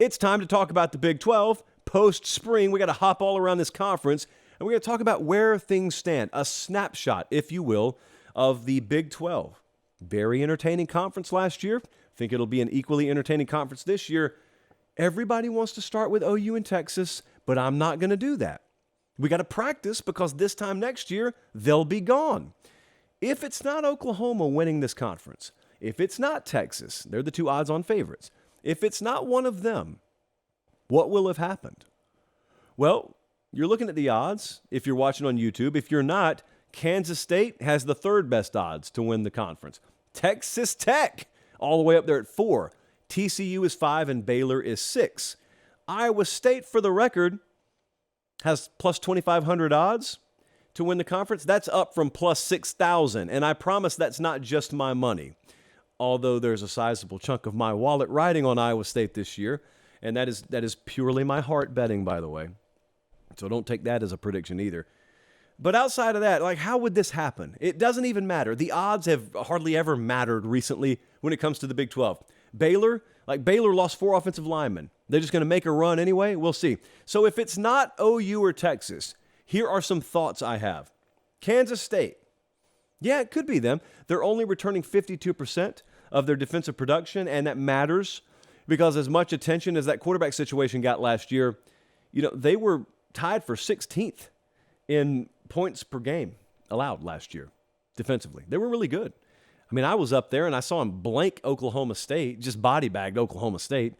It's time to talk about the Big 12 post-spring. We got to hop all around this conference, and we're going to talk about where things stand, a snapshot, if you will, of the Big 12. Very entertaining conference last year. Think it'll be an equally entertaining conference this year. Everybody wants to start with OU and Texas, but I'm not going to do that. We got to practice because this time next year, they'll be gone. If it's not Oklahoma winning this conference, if it's not Texas, they're the two odds-on favorites. If it's not one of them, what will have happened? Well, you're looking at the odds if you're watching on YouTube. If you're not, Kansas State has the third best odds to win the conference. Texas Tech, all the way up there at 4. TCU is 5 and Baylor is 6. Iowa State, for the record, has plus 2,500 odds to win the conference. That's up from plus 6,000, and I promise that's not just my money. Although there's a sizable chunk of my wallet riding on Iowa State this year, and that is purely my heart betting, by the way. So don't take that as a prediction either. But outside of that, how would this happen? It doesn't even matter. The odds have hardly ever mattered recently when it comes to the Big 12. Baylor lost 4 offensive linemen. They're just going to make a run anyway? We'll see. So if it's not OU or Texas, here are some thoughts I have. Kansas State. Yeah, it could be them. They're only returning 52% of their defensive production, and that matters because as much attention as that quarterback situation got last year, they were tied for 16th in points per game allowed last year defensively. They were really good. I mean, I was up there and I saw them blank Oklahoma State, just body bagged Oklahoma State,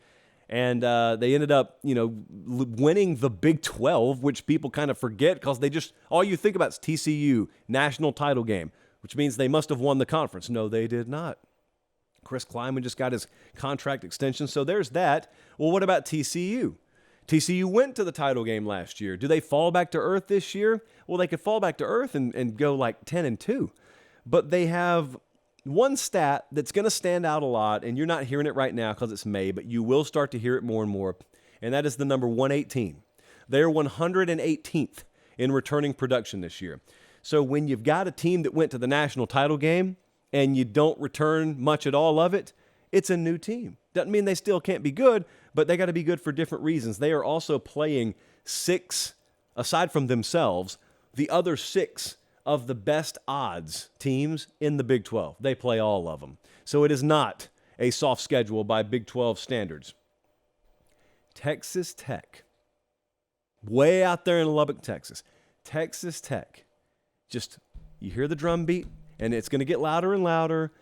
and they ended up, winning the Big 12, which people kind of forget because all you think about is TCU, national title game, which means they must have won the conference. No, they did not. Chris Kleiman just got his contract extension, so there's that. Well, what about TCU? TCU went to the title game last year. Do they fall back to earth this year? Well, they could fall back to earth and go 10-2. But they have one stat that's going to stand out a lot, and you're not hearing it right now because it's May, but you will start to hear it more and more, and that is the number 118. They're 118th in returning production this year. So when you've got a team that went to the national title game and you don't return much at all of it, it's a new team. Doesn't mean they still can't be good, but they got to be good for different reasons. They are also playing 6, aside from themselves, the other 6 of the best odds teams in the Big 12. They play all of them. So it is not a soft schedule by Big 12 standards. Texas Tech, way out there in Lubbock, Texas. Texas Tech, you hear the drum beat, and it's going to get louder and louder.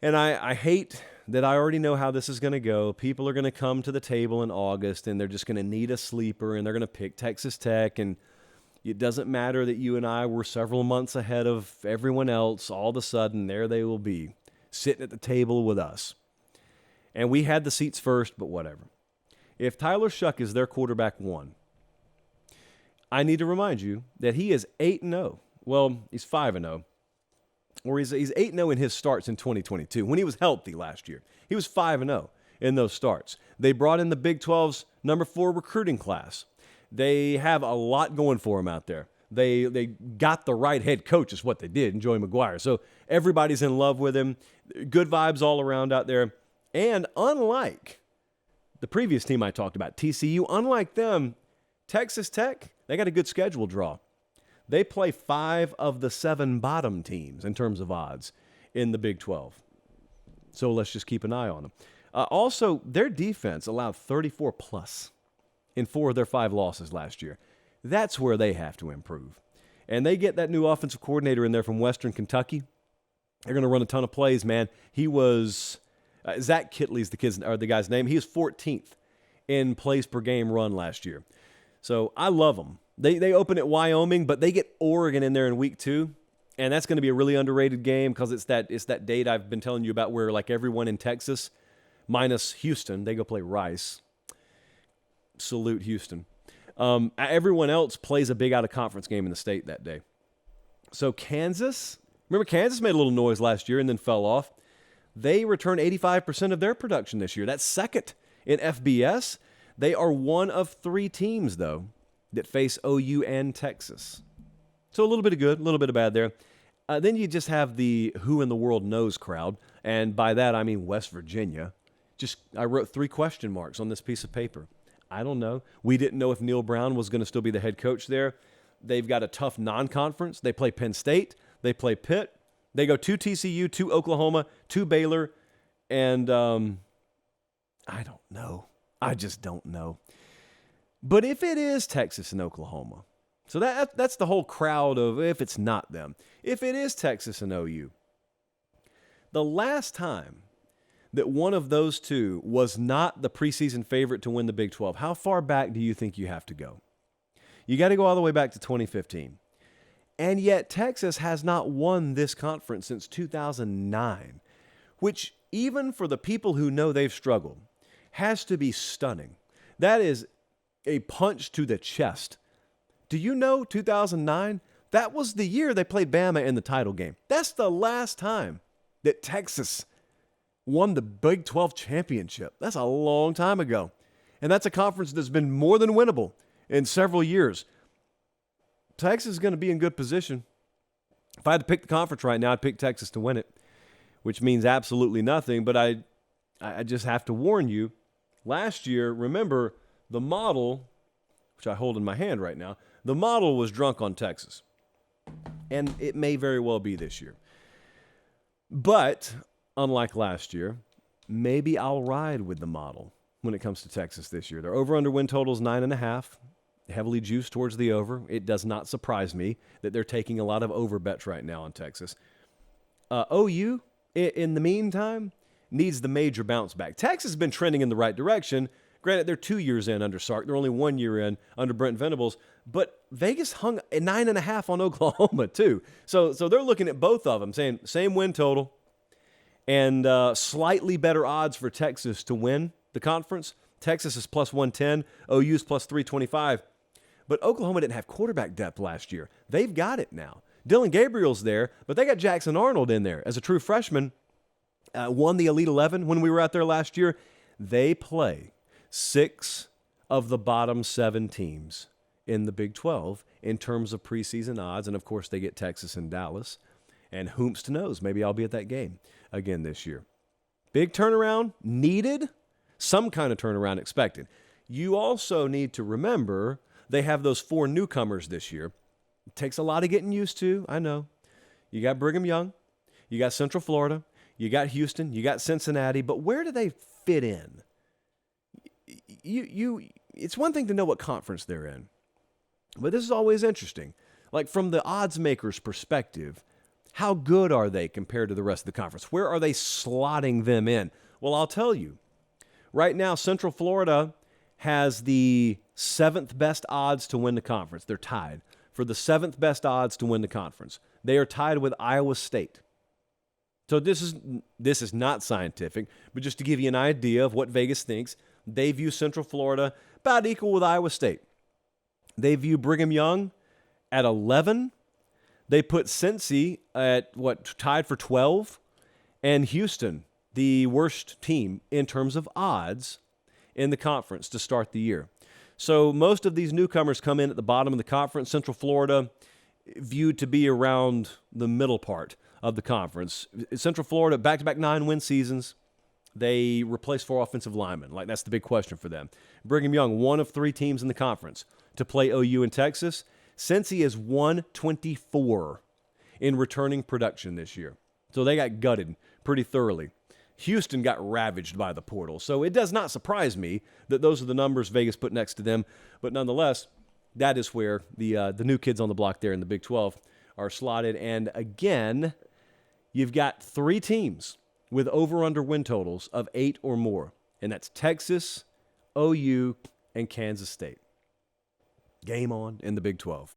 And I hate that I already know how this is going to go. People are going to come to the table in August, and they're just going to need a sleeper, and they're going to pick Texas Tech. And it doesn't matter that you and I were several months ahead of everyone else. All of a sudden, there they will be, sitting at the table with us. And we had the seats first, but whatever. If Tyler Shuck is their quarterback 1, I need to remind you that he is 8-0. Well, he's 5-0. Or he's 8-0 in his starts in 2022. When he was healthy last year, he was 5-0 in those starts. They brought in the Big 12's number 4 recruiting class. They have a lot going for them out there. They got the right head coach is what they did in Joey McGuire. So everybody's in love with him. Good vibes all around out there. And unlike the previous team I talked about, TCU, unlike them, Texas Tech, they got a good schedule draw. They play 5 of the 7 bottom teams in terms of odds in the Big 12. So let's just keep an eye on them. Also, their defense allowed 34+ in 4 of their 5 losses last year. That's where they have to improve. And they get that new offensive coordinator in there from Western Kentucky. They're going to run a ton of plays, man. He was Zach Kitley's the guy's name. He was 14th in plays per game run last year. So I love them. They open at Wyoming, but they get Oregon in there in week 2, and that's going to be a really underrated game because it's that date I've been telling you about where everyone in Texas, minus Houston, they go play Rice. Salute Houston. Everyone else plays a big out-of-conference game in the state that day. So Kansas, remember Kansas made a little noise last year and then fell off. They returned 85% of their production this year. That's second in FBS. They are one of 3 teams, though, that face OU and Texas. So a little bit of good, a little bit of bad there. Then you just have the who in the world knows crowd, and by that I mean West Virginia. I wrote 3 question marks on this piece of paper. I don't know. We didn't know if Neil Brown was going to still be the head coach there. They've got a tough non-conference. They play Penn State. They play Pitt. They go to TCU, to Oklahoma, to Baylor. And I don't know. I just don't know. But if it is Texas and Oklahoma, so that's the whole crowd of if it's not them. If it is Texas and OU, the last time that one of those two was not the preseason favorite to win the Big 12, how far back do you think you have to go? You got to go all the way back to 2015. And yet Texas has not won this conference since 2009, which even for the people who know they've struggled, has to be stunning. That is a punch to the chest. Do you know 2009? That was the year they played Bama in the title game. That's the last time that Texas won the Big 12 championship. That's a long time ago. And that's a conference that's been more than winnable in several years. Texas is going to be in good position. If I had to pick the conference right now, I'd pick Texas to win it, which means absolutely nothing. But I just have to warn you, last year, remember, the model, which I hold in my hand right now, the model was drunk on Texas. And it may very well be this year. But unlike last year, maybe I'll ride with the model when it comes to Texas this year. Their over-under win total is 9.5, heavily juiced towards the over. It does not surprise me that they're taking a lot of over bets right now on Texas. OU, in the meantime, needs the major bounce back. Texas has been trending in the right direction. Granted, they're 2 years in under Sark. They're only 1 year in under Brent Venables. But Vegas hung at 9.5 on Oklahoma, too. So they're looking at both of them, saying same win total and slightly better odds for Texas to win the conference. Texas is plus 110. OU is plus 325. But Oklahoma didn't have quarterback depth last year. They've got it now. Dylan Gabriel's there, but they got Jackson Arnold in there as a true freshman. Won the Elite 11 when we were out there last year. They play 6 of the bottom 7 teams in the Big 12 in terms of preseason odds. And, of course, they get Texas and Dallas. And whomst knows, maybe I'll be at that game again this year. Big turnaround needed, some kind of turnaround expected. You also need to remember they have those 4 newcomers this year. It takes a lot of getting used to, I know. You got Brigham Young, you got Central Florida, you got Houston, you got Cincinnati, but where do they fit in? It's one thing to know what conference they're in, but this is always interesting. Like from the odds maker's perspective, how good are they compared to the rest of the conference? Where are they slotting them in? Well, I'll tell you. Right now, Central Florida has the 7th best odds to win the conference. They're tied for the 7th best odds to win the conference. They are tied with Iowa State. So this is not scientific, but just to give you an idea of what Vegas thinks, they view Central Florida about equal with Iowa State. They view Brigham Young at 11. They put Cincy at, tied for 12? And Houston, the worst team in terms of odds in the conference to start the year. So most of these newcomers come in at the bottom of the conference. Central Florida viewed to be around the middle part of the conference. Central Florida, back-to-back 9-win seasons. They replaced 4 offensive linemen. Like, that's the big question for them. Brigham Young, one of 3 teams in the conference to play OU in Texas. Cincy is 124 in returning production this year. So they got gutted pretty thoroughly. Houston got ravaged by the portal. So it does not surprise me that those are the numbers Vegas put next to them. But nonetheless, that is where the new kids on the block there in the Big 12 are slotted. And again, you've got 3 teams with over-under win totals of 8 or more. And that's Texas, OU, and Kansas State. Game on in the Big 12.